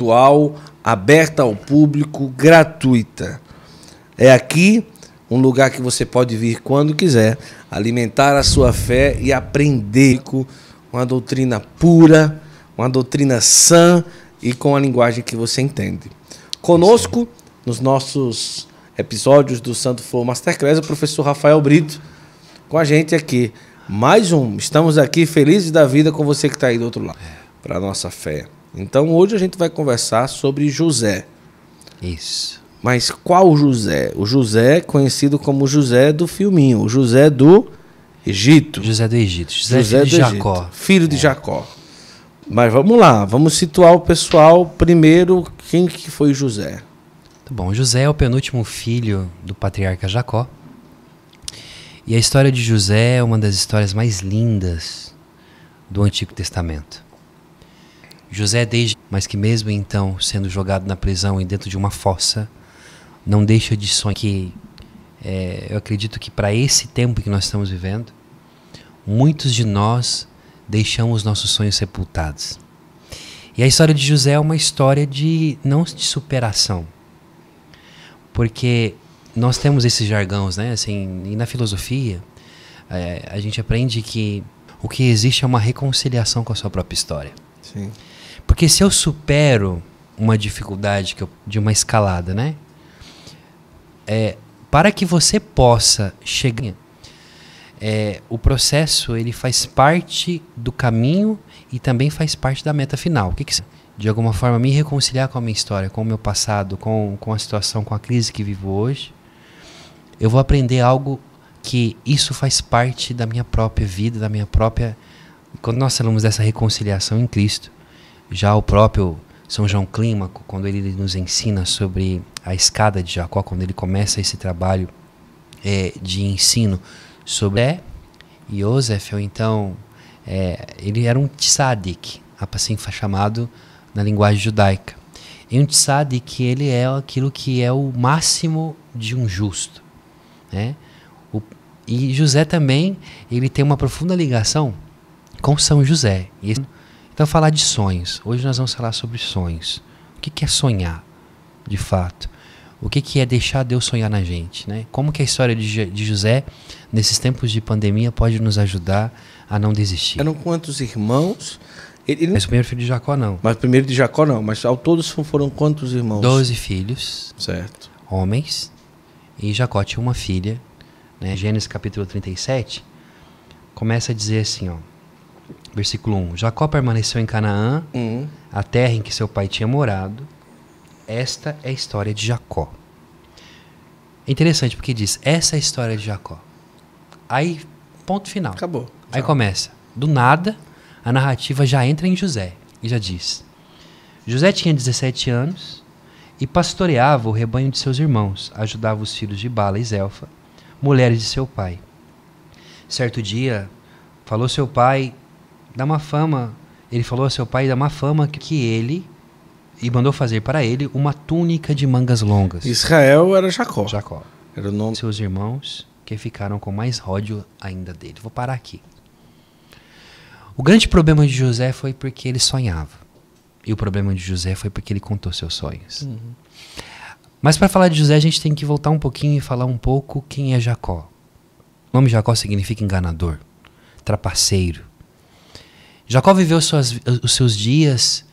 Atual, aberta ao público, gratuita. É aqui um lugar que você pode vir quando quiser, alimentar a sua fé e aprender com uma doutrina pura, uma doutrina sã e com a linguagem que você entende. Conosco, nos nossos episódios do Santo Flow Masterclass, o professor Rafael Brito, com a gente aqui. Mais um. Estamos aqui felizes da vida com você que está aí do outro lado, para a nossa fé. Então, hoje a gente vai conversar sobre José. Isso. Mas qual José? O José conhecido como José do filminho, o José do Egito. José do Egito. José de Jacó. Egito, filho de Jacó. Mas vamos lá, vamos situar o pessoal primeiro. Quem que foi José? Tá bom, José é o penúltimo filho do patriarca Jacó. E a história de José é uma das histórias mais lindas do Antigo Testamento. José, mas que mesmo então sendo jogado na prisão e dentro de uma fossa, não deixa de sonhar que eu acredito que para esse tempo que nós estamos vivendo, muitos de nós deixamos nossos sonhos sepultados. E a história de José é uma história não de superação, porque nós temos esses jargões, né? Assim, e na filosofia a gente aprende que o que existe é uma reconciliação com a sua própria história. Sim. Porque se eu supero uma dificuldade de uma escalada, né? Para que você possa chegar, o processo ele faz parte do caminho e também faz parte da meta final. O que de alguma forma me reconciliar com a minha história, com o meu passado, com a situação, com a crise que vivo hoje, eu vou aprender algo que isso faz parte da minha própria vida, da minha própria. Quando nós falamos dessa reconciliação em Cristo, já o próprio São João Clímaco, quando ele nos ensina sobre a escada de Jacó, quando ele começa esse trabalho de ensino sobre Yosef, ou então ele era um tzadik, assim foi chamado na linguagem judaica. E um tzadik, ele é aquilo que é o máximo de um justo, né? E José também, ele tem uma profunda ligação com São José. Então, falar de sonhos. Hoje nós vamos falar sobre sonhos. O que é sonhar, de fato? O que é deixar Deus sonhar na gente, né? Como que a história de José, nesses tempos de pandemia, pode nos ajudar a não desistir? Eram quantos irmãos? Mas o primeiro filho de Jacó, não. Mas o primeiro de Jacó, não. Mas ao todos foram quantos irmãos? 12 filhos. Certo. Homens. E Jacó tinha uma filha, né? Gênesis capítulo 37, começa a dizer assim, ó. Versículo 1. Jacó permaneceu em Canaã, a terra em que seu pai tinha morado. Esta é a história de Jacó. É interessante porque diz, essa é a história de Jacó. Aí, ponto final. Acabou. Aí começa. Do nada, a narrativa já entra em José. E já diz. José tinha 17 anos e pastoreava o rebanho de seus irmãos. Ajudava os filhos de Bala e Zelfa, mulheres de seu pai. Certo dia, falou seu pai... Ele falou a seu pai da má fama que ele, e mandou fazer para ele uma túnica de mangas longas. Israel era Jacó. Jacó. Era o nome. Seus irmãos que ficaram com mais ódio ainda dele. Vou parar aqui. O grande problema de José foi porque ele sonhava. E o problema de José foi porque ele contou seus sonhos. Mas para falar de José, a gente tem que voltar um pouquinho e falar um pouco quem é Jacó. O nome Jacó significa enganador, trapaceiro. Jacó viveu os seus dias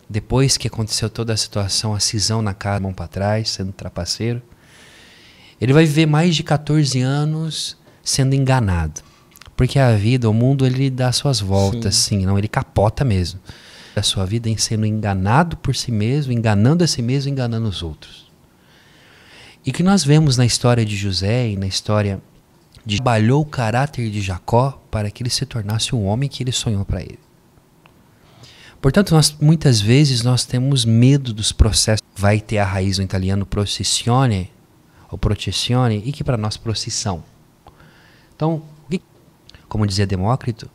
depois que aconteceu toda a situação, a cisão na casa, mão para trás, sendo trapaceiro. Ele vai viver mais de 14 anos sendo enganado. Porque a vida, o mundo, ele dá suas voltas, sim, não, ele capota mesmo. A sua vida em sendo enganado por si mesmo, enganando a si mesmo, enganando os outros. E o que nós vemos na história de José e na história trabalhou o caráter de Jacó para que ele se tornasse um homem que ele sonhou para ele. Portanto, muitas vezes nós temos medo dos processos. Vai ter a raiz no italiano processione, ou processione, e que para nós procissão. Então, como dizia Demócrito,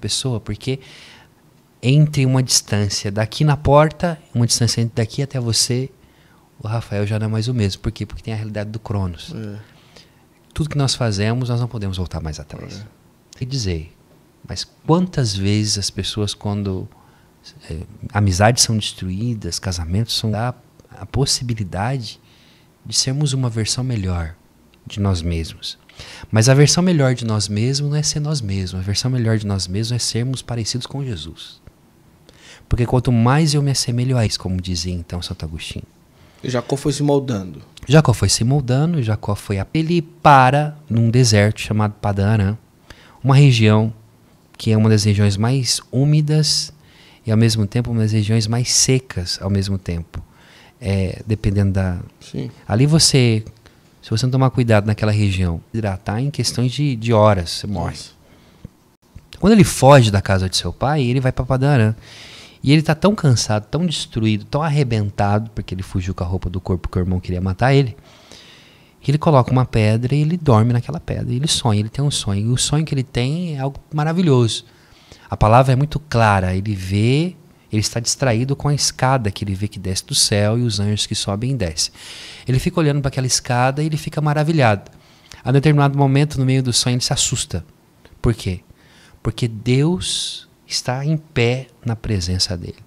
pessoa, porque entre uma distância daqui na porta, uma distância daqui até você, o Rafael já não é mais o mesmo. Por quê? Porque tem a realidade do Cronos. Tudo que nós fazemos, nós não podemos voltar mais atrás. E dizer, mas quantas vezes as pessoas, quando amizades são destruídas, casamentos são a possibilidade de sermos uma versão melhor de nós mesmos. Mas a versão melhor de nós mesmos não é ser nós mesmos. A versão melhor de nós mesmos é sermos parecidos com Jesus. Porque quanto mais eu me assemelho a isso, como dizia então Santo Agostinho. Jacó foi se moldando. Jacó foi se moldando, Jacó foi... Ele para num deserto chamado Padan Aram, uma região que é uma das regiões mais úmidas e ao mesmo tempo uma das regiões mais secas ao mesmo tempo. Dependendo da... Sim. Ali se você não tomar cuidado naquela região, hidratar em questões de horas, você morre. Nossa. Quando ele foge da casa de seu pai, ele vai para Padan Aram. E ele está tão cansado, tão destruído, tão arrebentado, porque ele fugiu com a roupa do corpo que o irmão queria matar ele, que ele coloca uma pedra e ele dorme naquela pedra. E ele sonha, ele tem um sonho. E o sonho que ele tem é algo maravilhoso. A palavra é muito clara. Ele está distraído com a escada que ele vê que desce do céu e os anjos que sobem e descem. Ele fica olhando para aquela escada e ele fica maravilhado. A determinado momento, no meio do sonho, ele se assusta. Por quê? Porque Deus está em pé na presença dele.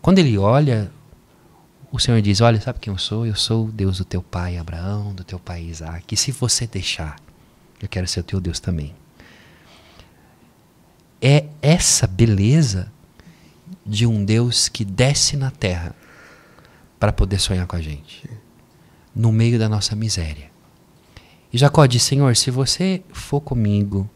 Quando ele olha, o Senhor diz, olha, sabe quem eu sou? Eu sou o Deus do teu pai Abraão, do teu pai Isaac. E se você deixar, eu quero ser o teu Deus também. É essa beleza de um Deus que desce na terra para poder sonhar com a gente, no meio da nossa miséria. E Jacó diz, Senhor, se você for comigo,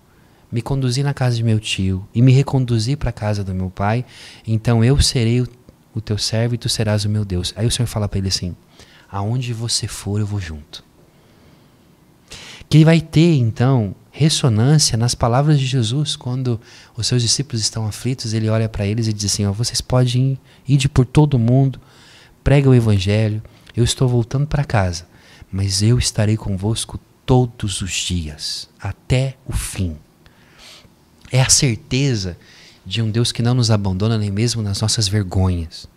me conduzir na casa de meu tio e me reconduzir para a casa do meu pai, então eu serei o teu servo e tu serás o meu Deus. Aí o Senhor fala para ele assim, aonde você for eu vou junto. Que vai ter então ressonância nas palavras de Jesus, quando os seus discípulos estão aflitos, ele olha para eles e diz assim, vocês podem ir por todo mundo, prega o evangelho, eu estou voltando para casa, mas eu estarei convosco todos os dias, até o fim. É a certeza de um Deus que não nos abandona nem mesmo nas nossas vergonhas.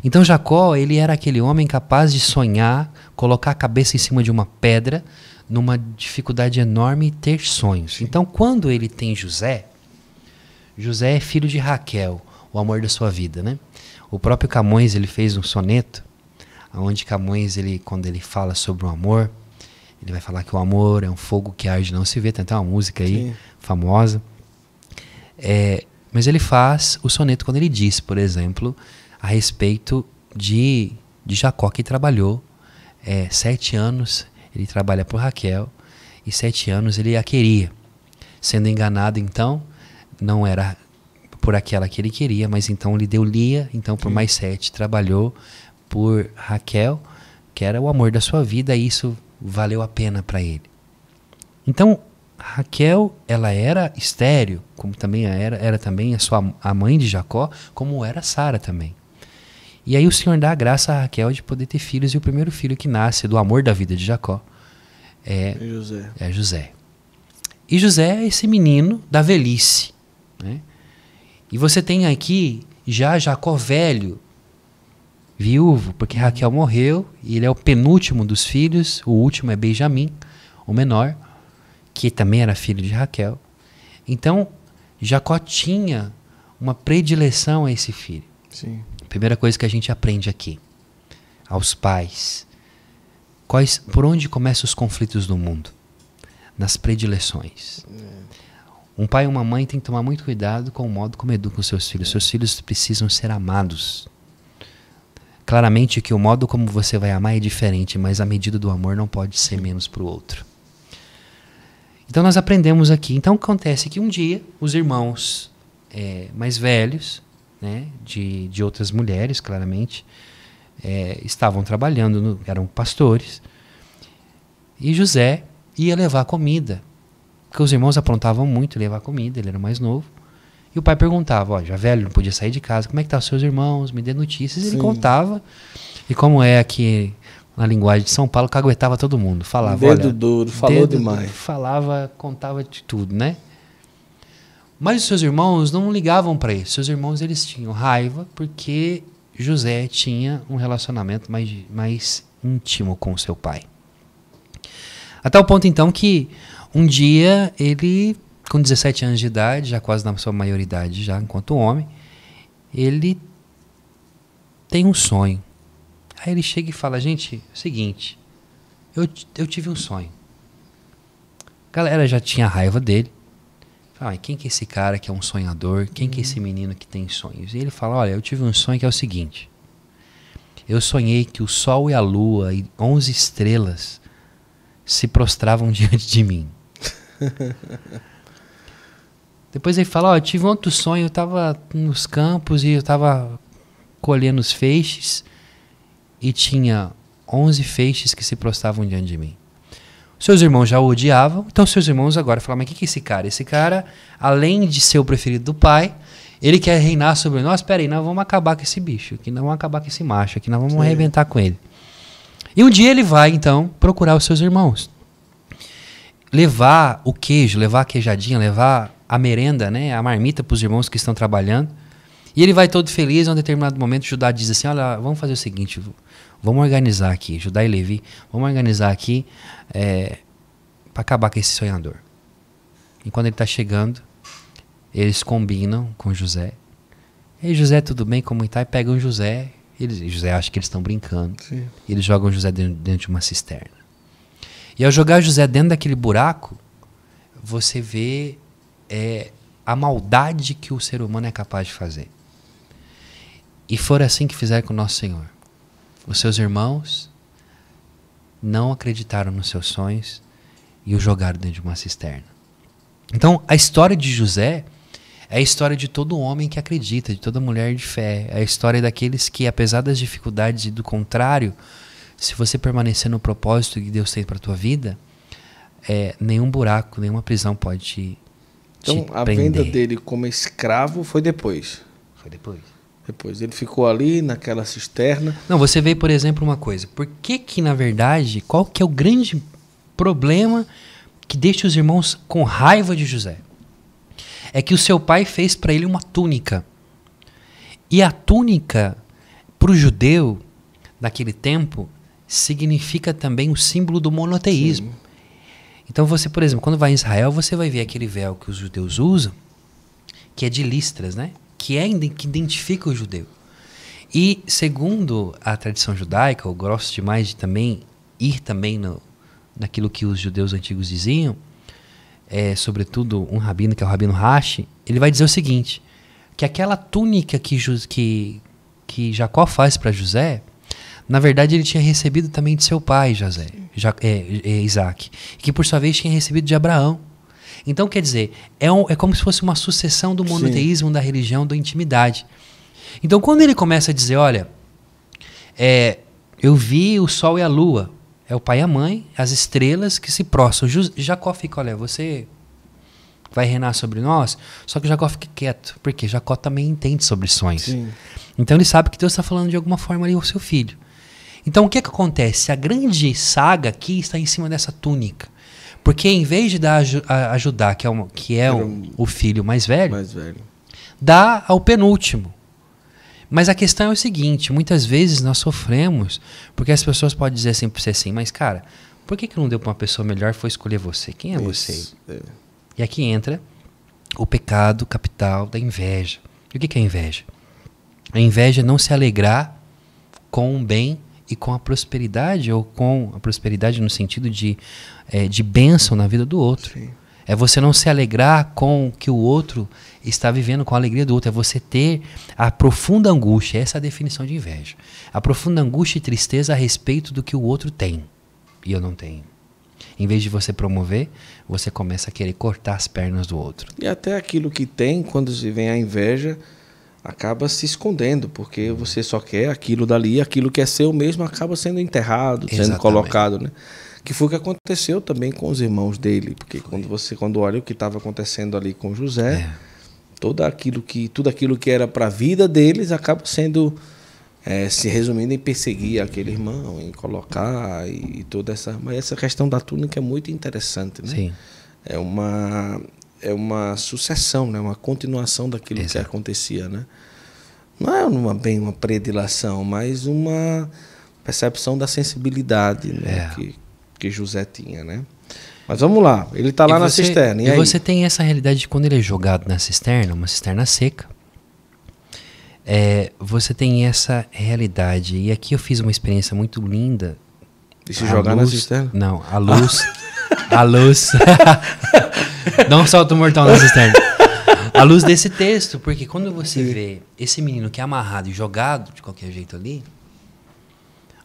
Então Jacó, ele era aquele homem capaz de sonhar, colocar a cabeça em cima de uma pedra, numa dificuldade enorme e ter sonhos. Então quando ele tem José é filho de Raquel, o amor da sua vida, né? O próprio Camões, ele fez um soneto, onde Camões, quando ele fala sobre o amor, ele vai falar que o amor é um fogo que arde e não se vê, tem até uma música aí, sim, famosa. Mas ele faz o soneto quando ele diz, por exemplo, a respeito de Jacó, que trabalhou 7 anos, ele trabalha por Raquel, e 7 anos ele a queria. Sendo enganado, então, não era por aquela que ele queria, mas então ele deu Lia, então por mais 7 trabalhou por Raquel, que era o amor da sua vida, e isso valeu a pena para ele. Então, Raquel, ela era estéril, como também era também a mãe de Jacó, como era Sara também. E aí o Senhor dá a graça a Raquel de poder ter filhos, e o primeiro filho que nasce do amor da vida de Jacó é José. E José é esse menino da velhice, né? E você tem aqui já Jacó velho, viúvo, porque Raquel morreu, e ele é o penúltimo dos filhos, o último é Benjamim, o menor, que também era filho de Raquel. Então, Jacó tinha uma predileção a esse filho. Sim. Primeira coisa que a gente aprende aqui, aos pais. Por onde começam os conflitos do mundo? Nas predileções. Um pai e uma mãe têm que tomar muito cuidado com o modo como educam os seus filhos. Seus filhos precisam ser amados. Claramente que o modo como você vai amar é diferente, mas a medida do amor não pode ser menos para o outro. Então nós aprendemos aqui. Então acontece que um dia os irmãos mais velhos, né, de outras mulheres, claramente, estavam trabalhando, eram pastores, e José ia levar comida, porque os irmãos aprontavam muito levar comida, ele era mais novo, e o pai perguntava, já velho, não podia sair de casa, como é que estão os seus irmãos, me dê notícias. Sim. Ele contava, e como é aqui na linguagem de São Paulo, caguetava todo mundo, falava, dedo duro, falou demais. Falava, contava de tudo, né? Mas os seus irmãos não ligavam para isso. Seus irmãos, eles tinham raiva porque José tinha um relacionamento mais íntimo com o seu pai. Até o ponto, então, que um dia ele, com 17 anos de idade, já quase na sua maioridade, já enquanto homem, ele tem um sonho. Aí ele chega e fala, gente, é o seguinte, eu tive um sonho. A galera já tinha raiva dele. Fala, quem que é esse cara que é um sonhador? Quem que é esse menino que tem sonhos? E ele fala, olha, eu tive um sonho que é o seguinte. Eu sonhei que o sol e a lua e 11 estrelas se prostravam diante de mim. Depois ele fala, eu tive um outro sonho, eu estava nos campos e eu estava colhendo os feixes e tinha 11 feixes que se prostravam diante de mim. Seus irmãos já o odiavam, então seus irmãos agora falam, mas o que é esse cara? Esse cara, além de ser o preferido do pai, ele quer reinar sobre nós. Espera aí, nós vamos acabar com esse bicho, que nós vamos acabar com esse macho, que nós vamos arrebentar com ele. E um dia ele vai, então, procurar os seus irmãos. Levar o queijo, levar a queijadinha, levar a merenda, né, a marmita para os irmãos que estão trabalhando. E ele vai todo feliz, em um determinado momento Judá diz assim, olha, vamos fazer o seguinte, vamos organizar aqui, Judá e Levi, vamos organizar aqui para acabar com esse sonhador. E quando ele está chegando, eles combinam com José. E José, tudo bem, como está? E pegam José, José acha que eles estão brincando. Sim. E eles jogam José dentro de uma cisterna. E ao jogar José dentro daquele buraco, você vê a maldade que o ser humano é capaz de fazer. E foi assim que fizeram com o nosso Senhor. Os seus irmãos não acreditaram nos seus sonhos e o jogaram dentro de uma cisterna. Então, a história de José é a história de todo homem que acredita, de toda mulher de fé. É a história daqueles que, apesar das dificuldades e do contrário, se você permanecer no propósito que Deus tem para a tua vida, nenhum buraco, nenhuma prisão pode te a prender. Venda dele como escravo foi depois. Foi depois. Depois ele ficou ali naquela cisterna. Não, você vê, por exemplo, uma coisa. Por que na verdade, qual que é o grande problema que deixa os irmãos com raiva de José? É que o seu pai fez para ele uma túnica. E a túnica, para o judeu, naquele tempo, significa também o símbolo do monoteísmo. Sim. Então você, por exemplo, quando vai em Israel, você vai ver aquele véu que os judeus usam, que é de listras, né? Que identifica o judeu. E segundo a tradição judaica, eu gosto demais de também ir também naquilo que os judeus antigos diziam, sobretudo um rabino, que é o rabino Rashi, ele vai dizer o seguinte, que aquela túnica que Jacó faz para José, na verdade ele tinha recebido também de seu pai, Isaac, que por sua vez tinha recebido de Abraão. Então, quer dizer, é como se fosse uma sucessão do monoteísmo, da religião, da intimidade. Então, quando ele começa a dizer, olha, eu vi o sol e a lua, é o pai e a mãe, as estrelas que se prostram. Jacó fica, olha, você vai reinar sobre nós, só que Jacó fica quieto, porque Jacó também entende sobre sonhos. Sim. Então, ele sabe que Deus está falando de alguma forma ali ao seu filho. Então, o que acontece? A grande saga aqui está em cima dessa túnica. Porque em vez de dar a Judá, que é o filho mais velho, dá ao penúltimo. Mas a questão é o seguinte, muitas vezes nós sofremos, porque as pessoas podem dizer assim para você assim, mas cara, por que não deu para uma pessoa melhor e foi escolher você? Quem é você? E aqui entra o pecado capital da inveja. E o que é inveja? A inveja é não se alegrar com o bem e com a prosperidade, ou com a prosperidade no sentido de bênção na vida do outro. Sim. É você não se alegrar com o que o outro está vivendo, com a alegria do outro. É você ter a profunda angústia, essa é a definição de inveja. A profunda angústia e tristeza a respeito do que o outro tem e eu não tenho. Em vez de você promover, você começa a querer cortar as pernas do outro. E até aquilo que tem, quando se vem a inveja, acaba se escondendo, porque você só quer aquilo dali, aquilo que é seu mesmo acaba sendo enterrado, sendo colocado, né? Que foi o que aconteceu também com os irmãos dele, porque quando olha o que estava acontecendo ali com José, tudo aquilo que era para a vida deles acaba sendo se resumindo em perseguir aquele irmão, em colocar e toda essa. Mas essa questão da túnica é muito interessante, né? Sim. É uma sucessão, né? Uma continuação daquilo que acontecia, né? Não é bem uma predileção, mas uma percepção da sensibilidade, né? Que José tinha, né? Mas vamos lá, ele está lá na cisterna. E aí? Você tem essa realidade de quando ele é jogado na cisterna, uma cisterna seca. você tem essa realidade. E aqui eu fiz uma experiência muito linda. E se jogar na cisterna? Não, a luz... A luz... Não solta o mortal na cisterna. A luz desse texto, porque quando você vê esse menino que é amarrado e jogado de qualquer jeito ali,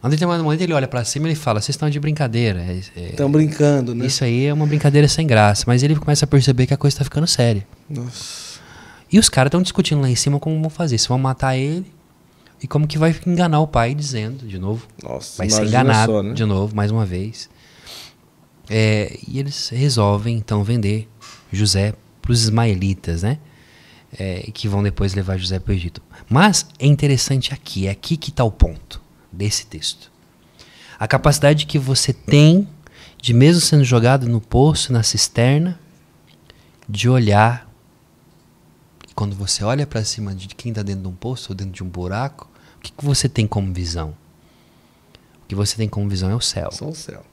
a um determinado momento ele olha pra cima e ele fala, vocês estão de brincadeira. Estão brincando, né? Isso aí é uma brincadeira sem graça. Mas ele começa a perceber que a coisa tá ficando séria. Nossa. E os caras estão discutindo lá em cima como vão fazer. Se vão matar ele e como que vai enganar o pai, dizendo, de novo. Nossa, vai ser enganado, só, né? de novo, mais uma vez. E eles resolvem, então, vender José para os ismaelitas, né? Que vão depois levar José para o Egito. Mas é interessante aqui, é aqui que está o ponto desse texto. A capacidade que você tem de, mesmo sendo jogado no poço, na cisterna, de olhar. Quando você olha para cima de quem está dentro de um poço ou dentro de um buraco, o que você tem como visão? O que você tem como visão é o céu. Só o céu.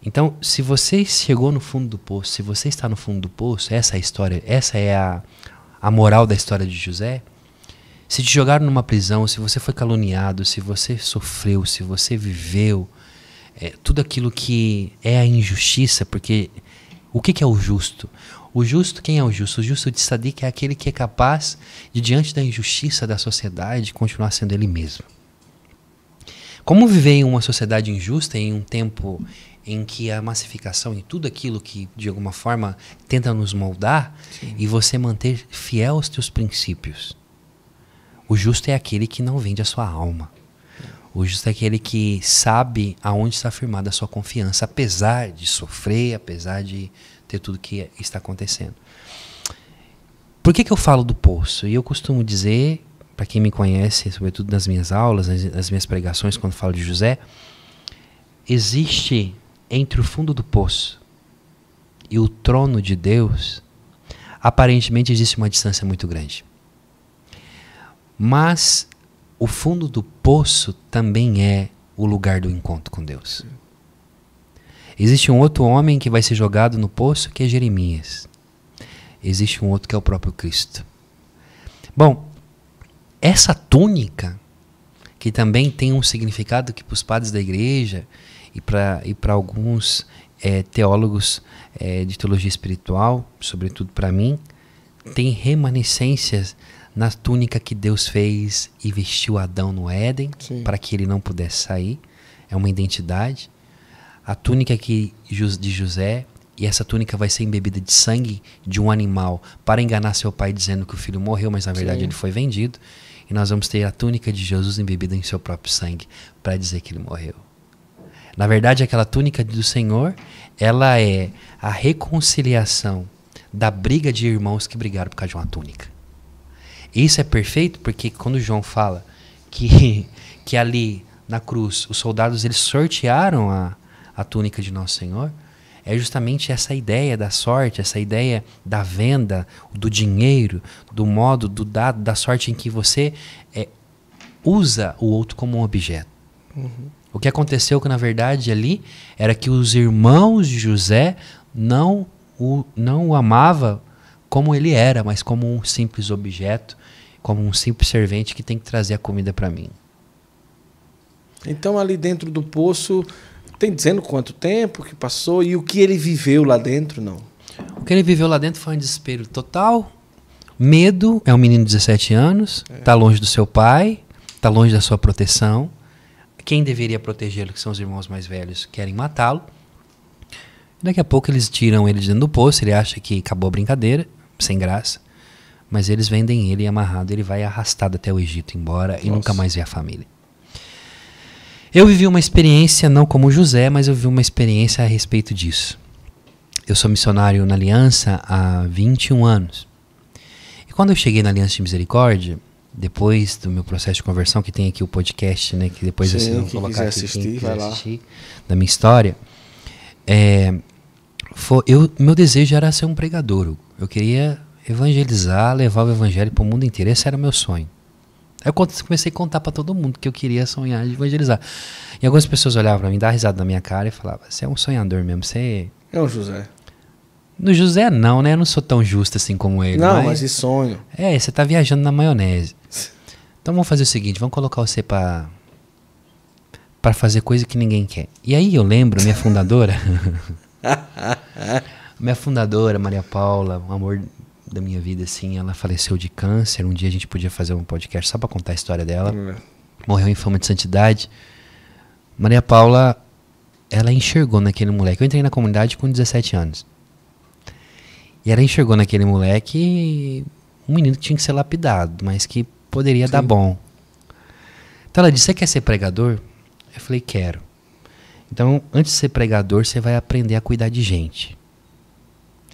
Então, se você chegou no fundo do poço, se você está no fundo do poço, essa é a história, essa é a moral da história de José. Se te jogaram numa prisão, se você foi caluniado, se você sofreu, se você viveu, tudo aquilo que é a injustiça, porque o que é o justo? O justo, quem é o justo? O justo de Sadiq é aquele que é capaz de, diante da injustiça da sociedade, continuar sendo ele mesmo. Como viver em uma sociedade injusta, em um tempo em que a massificação e tudo aquilo que, de alguma forma, tenta nos moldar, sim, e você manter fiel aos teus princípios. O justo é aquele que não vende a sua alma. O justo é aquele que sabe aonde está firmada a sua confiança, apesar de sofrer, apesar de ter tudo que está acontecendo. Por que eu falo do poço? E eu costumo dizer, para quem me conhece, sobretudo nas minhas aulas, nas minhas pregações, quando falo de José, existe entre o fundo do poço e o trono de Deus, aparentemente existe uma distância muito grande. Mas o fundo do poço também é o lugar do encontro com Deus. Existe um outro homem que vai ser jogado no poço, que é Jeremias. Existe um outro que é o próprio Cristo. Bom, essa túnica, que também tem um significado que para os padres da igreja e para alguns teólogos de teologia espiritual, sobretudo para mim, tem remanescências na túnica que Deus fez e vestiu Adão no Éden, para que ele não pudesse sair. É uma identidade. A túnica de José, e essa túnica vai ser embebida de sangue de um animal para enganar seu pai dizendo que o filho morreu, mas na verdade ele foi vendido. E nós vamos ter a túnica de Jesus embebida em seu próprio sangue para dizer que ele morreu. Na verdade, aquela túnica do Senhor, ela é a reconciliação da briga de irmãos que brigaram por causa de uma túnica. Isso é perfeito porque quando João fala que ali na cruz os soldados eles sortearam a túnica de Nosso Senhor, é justamente essa ideia da sorte, essa ideia da venda, do dinheiro, do modo, do dado, da sorte em que você usa o outro como um objeto. Uhum. O que aconteceu que na verdade ali era que os irmãos de José não o amavam como ele era, mas como um simples objeto, como um simples servente que tem que trazer a comida para mim. Então ali dentro do poço, tem dizendo quanto tempo que passou e o que ele viveu lá dentro, não? O que ele viveu lá dentro foi um desespero total, medo, é um menino de 17 anos, está longe do seu pai, está longe da sua proteção. Quem deveria protegê-lo, que são os irmãos mais velhos, querem matá-lo. Daqui a pouco eles tiram ele de dentro do poço, ele acha que acabou a brincadeira, sem graça. Mas eles vendem ele amarrado, ele vai arrastado até o Egito, embora, e nunca mais vê a família. Eu vivi uma experiência, não como José, mas eu vivi uma experiência a respeito disso. Eu sou missionário na Aliança há 21 anos. E quando eu cheguei na Aliança de Misericórdia, depois do meu processo de conversão, que tem aqui o podcast, né, que depois eu vou colocar aqui, assistir, quem quiser assistir, da minha história, meu desejo era ser um pregador. Eu queria evangelizar, levar o evangelho para o mundo inteiro. Esse era o meu sonho. Aí eu comecei a contar para todo mundo que eu queria sonhar de evangelizar. E algumas pessoas olhavam para mim, davam risada na minha cara e falavam, você é um sonhador mesmo, você... É um José. No José não, né? Eu não sou tão justo assim como ele. Não, mas de sonho. É, você tá viajando na maionese. Então vamos fazer o seguinte, vamos colocar você pra fazer coisa que ninguém quer. E aí eu lembro, minha fundadora, Maria Paula, o amor da minha vida, assim, ela faleceu de câncer. Um dia a gente podia fazer um podcast só pra contar a história dela. Morreu em fama de santidade. Maria Paula, ela enxergou naquele moleque. Eu entrei na comunidade com 17 anos. E ela enxergou naquele moleque um menino que tinha que ser lapidado, mas que poderia dar bom. Então ela disse, você quer ser pregador? Eu falei, quero. Então, antes de ser pregador, você vai aprender a cuidar de gente.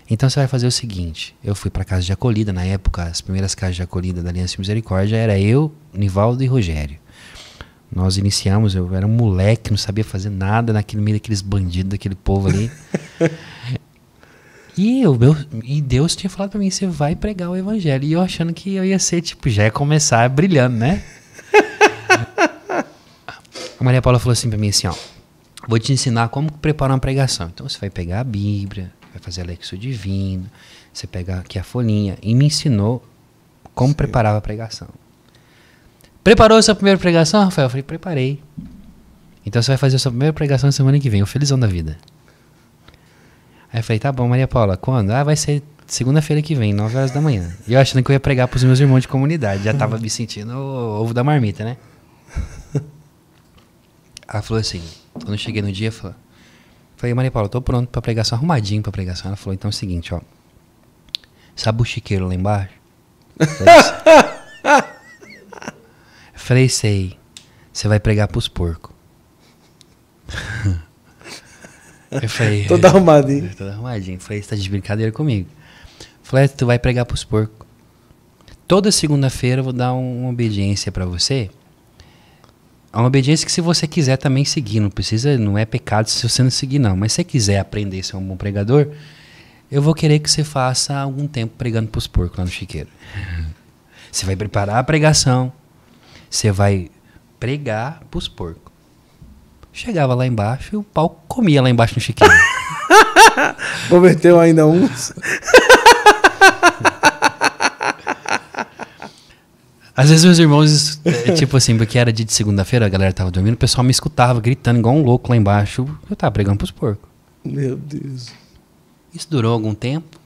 Então você vai fazer o seguinte, eu fui para casa de acolhida, na época, as primeiras casas de acolhida da Aliança de Misericórdia, era eu, Nivaldo e Rogério. Nós iniciamos, eu era um moleque, não sabia fazer nada naquele meio daqueles bandidos, daquele povo ali. E Deus tinha falado pra mim, você vai pregar o evangelho. E eu achando que eu ia ser, tipo, já ia começar brilhando, né? A Maria Paula falou assim pra mim, assim, ó, vou te ensinar como preparar uma pregação. Então você vai pegar a Bíblia, vai fazer a Lexo Divino, você pega aqui a folhinha. E me ensinou como preparar a pregação. Preparou a sua primeira pregação, Rafael? Eu falei, preparei. Então você vai fazer a sua primeira pregação na semana que vem, o felizão da vida. Aí eu falei, tá bom, Maria Paula, quando? Ah, vai ser segunda-feira que vem, 9 horas da manhã. E eu achando que eu ia pregar pros meus irmãos de comunidade. Já tava me sentindo o ovo da marmita, né? Ela falou assim, quando eu cheguei no dia, eu falei, Maria Paula, tô pronto pra pregação, arrumadinho pra pregação. Ela falou, então é o seguinte, ó. Sabe o chiqueiro lá embaixo? Eu falei, sei. Você vai pregar pros porcos. Eu falei, Todo arrumadinho. Todo arrumadinho. Eu falei, você tá de brincadeira comigo. Eu falei, tu vai pregar pros porcos. Toda segunda-feira eu vou dar uma obediência pra você. Uma obediência que se você quiser também seguir. Não é pecado se você não seguir, não. Mas se você quiser aprender a ser um bom pregador, eu vou querer que você faça algum tempo pregando pros porcos lá no chiqueiro. Você vai preparar a pregação. Você vai pregar pros porcos. Chegava lá embaixo e o pau comia lá embaixo no chiqueiro. Converteu ainda uns. Às vezes meus irmãos, tipo assim, porque era dia de segunda-feira, a galera tava dormindo, o pessoal me escutava gritando igual um louco lá embaixo. Eu tava pregando pros porcos. Meu Deus. Isso durou algum tempo.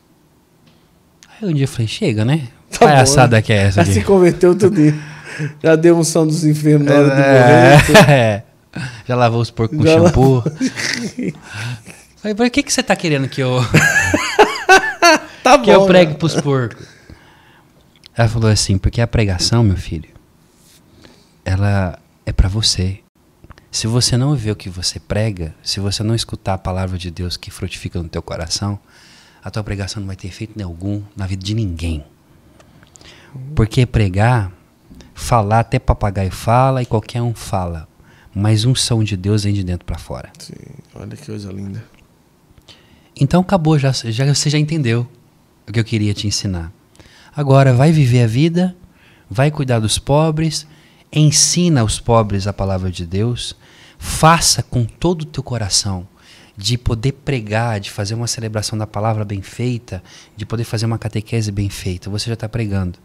Aí um dia eu falei, chega, né? Tá Palhaçada que é essa aqui? aqui? Se converteu tudinho. Já deu unção dos enfermos na hora de morrer. Já lavou os porcos com shampoo. Falei, por que você tá querendo que eu Tá que eu bom, pregue né? pros porcos? Ela falou assim, porque a pregação, meu filho, ela é pra você. Se você não vê o que você prega, se você não escutar a palavra de Deus que frutifica no teu coração, a tua pregação não vai ter efeito algum na vida de ninguém. Porque pregar, falar, até papagaio fala e qualquer um fala. Mas unção de Deus vem de dentro para fora. Sim, olha que coisa linda. Então acabou, você já entendeu o que eu queria te ensinar. Agora vai viver a vida, vai cuidar dos pobres, ensina aos pobres a palavra de Deus, faça com todo o teu coração de poder pregar, de fazer uma celebração da palavra bem feita, de poder fazer uma catequese bem feita. Você já está pregando.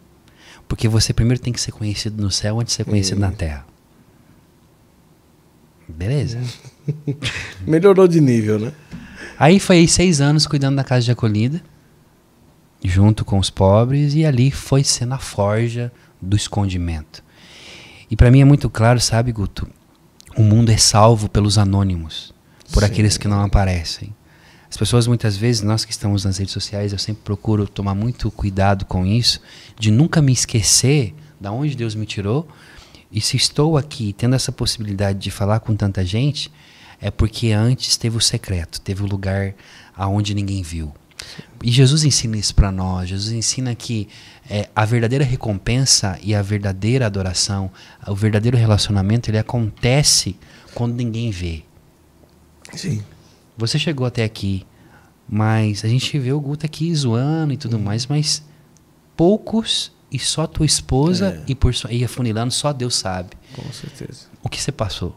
Porque você primeiro tem que ser conhecido no céu antes de ser conhecido na terra. Beleza? Melhorou de nível, né? Aí foi 6 anos cuidando da casa de acolhida, junto com os pobres, e ali foi sendo a forja do escondimento. E para mim é muito claro, sabe, Guto? O mundo é salvo pelos anônimos, por aqueles que não aparecem. As pessoas muitas vezes, nós que estamos nas redes sociais, eu sempre procuro tomar muito cuidado com isso, de nunca me esquecer de onde Deus me tirou. E se estou aqui tendo essa possibilidade de falar com tanta gente, é porque antes teve o secreto, teve o lugar aonde ninguém viu. E Jesus ensina isso para nós. Jesus ensina que a verdadeira recompensa e a verdadeira adoração, o verdadeiro relacionamento, ele acontece quando ninguém vê. Sim. Você chegou até aqui, mas a gente vê o Guto aqui zoando e tudo mais, mas poucos, e só tua esposa e afunilando, só Deus sabe. Com certeza. O que você passou.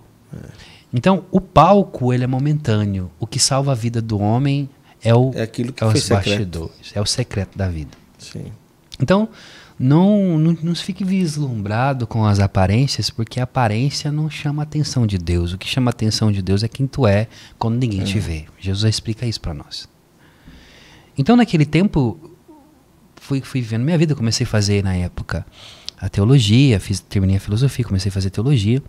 Então, o palco, ele é momentâneo. O que salva a vida do homem É aquilo que é foi os secreto. bastidores, é o secreto da vida. Sim. Então, não se fique vislumbrado com as aparências, porque a aparência não chama a atenção de Deus. O que chama a atenção de Deus é quem tu é quando ninguém te vê. Jesus explica isso para nós. Então, naquele tempo, fui vivendo minha vida. Comecei a fazer, na época, a teologia, terminei a filosofia, comecei a fazer teologia.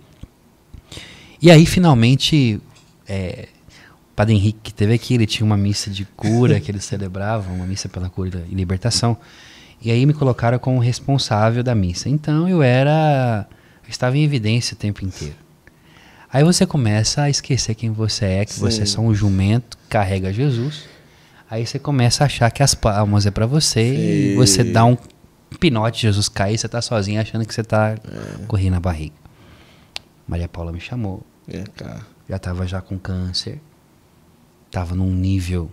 E aí, finalmente, o Padre Henrique, que teve aqui, ele tinha uma missa de cura que eles celebravam, uma missa pela cura e libertação. E aí me colocaram como responsável da missa. Então eu estava em evidência o tempo inteiro. Aí você começa a esquecer quem você é, que você é só um jumento, carrega Jesus. Aí você começa a achar que as palmas é para você e você dá um pinote, Jesus cai e você tá sozinho achando que você tá correndo na barriga. Maria Paula me chamou. Já tava já com câncer. Tava num nível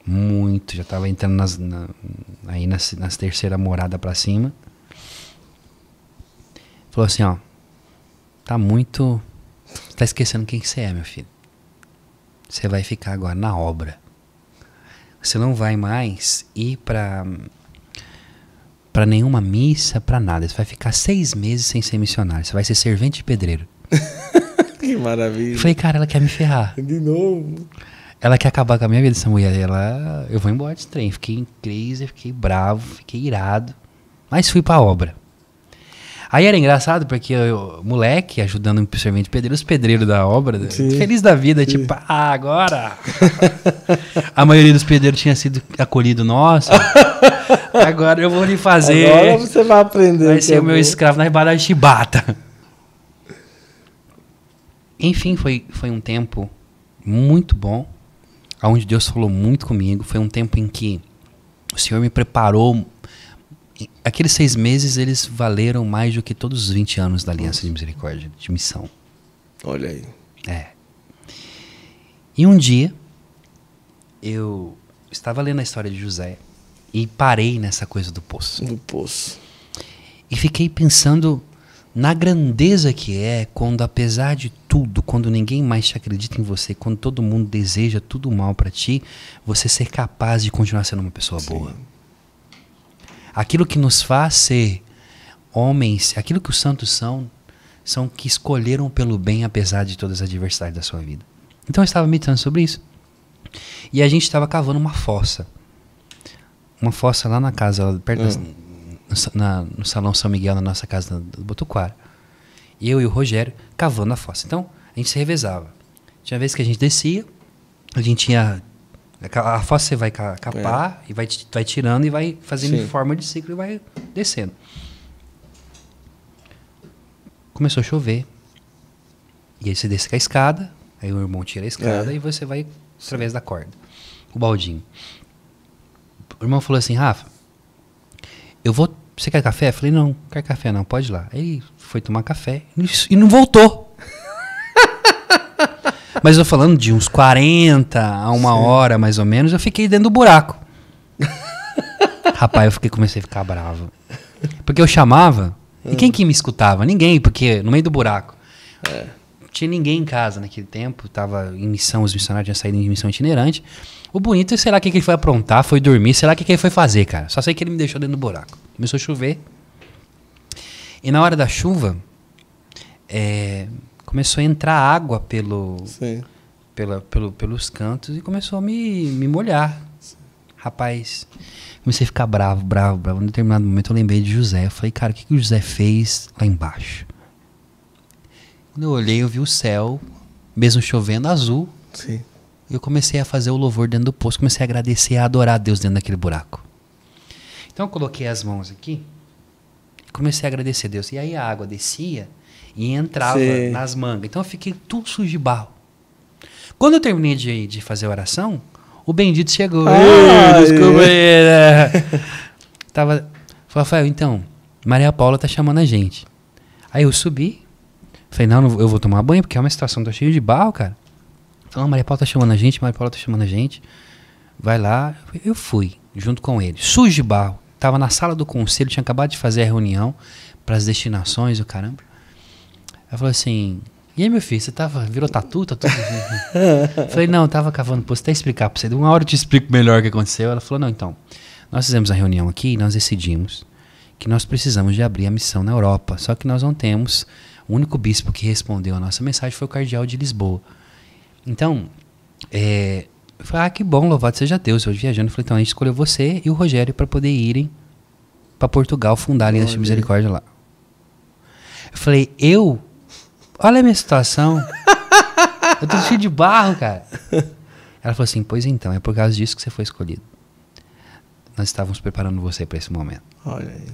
muito, já tava entrando nas terceiras moradas pra cima. Falou assim, ó, tá esquecendo quem você é, meu filho. Você vai ficar agora na obra. Você não vai mais ir pra nenhuma missa, pra nada. Você vai ficar 6 meses sem ser missionário. Você vai ser servente de pedreiro. Que maravilha. Eu falei, cara, ela quer me ferrar. De novo. Ela quer acabar com a minha vida, essa mulher. Eu vou embora desse trem. Fiquei em crise, fiquei bravo, fiquei irado. Mas fui pra obra. Aí era engraçado porque eu, moleque, ajudando um servente de pedreiro, os pedreiros da obra, feliz da vida, tipo, agora! A maioria dos pedreiros tinha sido acolhido, nossa. Agora eu vou lhe fazer. Agora você vai aprender. Vai ser o meu escravo na riba da chibata. Enfim, foi um tempo muito bom, onde Deus falou muito comigo. Foi um tempo em que o Senhor me preparou. Aqueles 6 meses, eles valeram mais do que todos os 20 anos da Aliança de Misericórdia, de missão. Olha aí. E um dia, eu estava lendo a história de José e parei nessa coisa do poço. No poço. E fiquei pensando na grandeza que é quando, apesar de tudo, quando ninguém mais te acredita em você, quando todo mundo deseja tudo mal para ti, você ser capaz de continuar sendo uma pessoa boa. Aquilo que nos faz ser homens, aquilo que os santos são que escolheram pelo bem apesar de todas as adversidades da sua vida. Então eu estava meditando sobre isso. E a gente estava cavando uma fossa. Uma fossa lá na casa, lá perto no Salão São Miguel, na nossa casa do Botuquara. E eu e o Rogério cavando a fossa. Então, a gente se revezava. Tinha vez que a gente descia, a gente ia... A fossa você vai capar e vai tirando e vai fazendo em forma de ciclo e vai descendo. Começou a chover. E aí você desce com a escada, aí o irmão tira a escada e você vai através da corda. O baldinho. O irmão falou assim, Rafa, você quer café? Eu falei, não quer café não, pode ir lá. Aí ele foi tomar café e não voltou. Mas eu falando de uns 40 a 1 hora, mais ou menos, eu fiquei dentro do buraco. Rapaz, comecei a ficar bravo. Porque eu chamava, e quem que me escutava? Ninguém, porque no meio do buraco. Não tinha ninguém em casa naquele tempo, tava em missão, os missionários tinham saído em missão itinerante. O bonito, sei lá o que ele foi aprontar, foi dormir, sei lá o que ele foi fazer, cara. Só sei que ele me deixou dentro do buraco. Começou a chover. E na hora da chuva, começou a entrar água pelos cantos e começou a me molhar. Rapaz, comecei a ficar bravo. Em determinado momento eu lembrei de José. Eu falei, cara, o que o José fez lá embaixo? Quando eu olhei, eu vi o céu, mesmo chovendo, azul. Sim. Eu comecei a fazer o louvor dentro do poço, comecei a agradecer, a adorar a Deus dentro daquele buraco. Então eu coloquei as mãos aqui, comecei a agradecer a Deus. E aí a água descia e entrava nas mangas. Então eu fiquei tudo sujo de barro. Quando eu terminei de fazer a oração, o bendito chegou. Desculpa aí. Falei, Rafael, então, Maria Paula tá chamando a gente. Aí eu subi, falei, não, eu vou tomar banho, porque é uma situação, tô cheio de barro, cara. Falei, Maria Paula tá chamando a gente, vai lá. Eu fui, junto com ele, sujo de barro. Tava na sala do conselho, tinha acabado de fazer a reunião para as destinações, o caramba. Ela falou assim, E aí, meu filho, você virou tatu? Tá tudo... Falei, não, eu tava cavando poço, até explicar pra você. Uma hora eu te explico melhor o que aconteceu. Ela falou, não, então, nós fizemos a reunião aqui e nós decidimos que nós precisamos de abrir a missão na Europa. Só que nós não temos... O único bispo que respondeu a nossa mensagem foi o cardeal de Lisboa. Então, eu falei, que bom, louvado seja Deus. Eu viajando, eu falei, então a gente escolheu você e o Rogério para poder irem para Portugal, fundar a Aliança de Misericórdia lá. Eu falei, olha a minha situação. Eu tô cheio de barro, cara. Ela falou assim, pois então, é por causa disso que você foi escolhido. Nós estávamos preparando você para esse momento. Olha aí.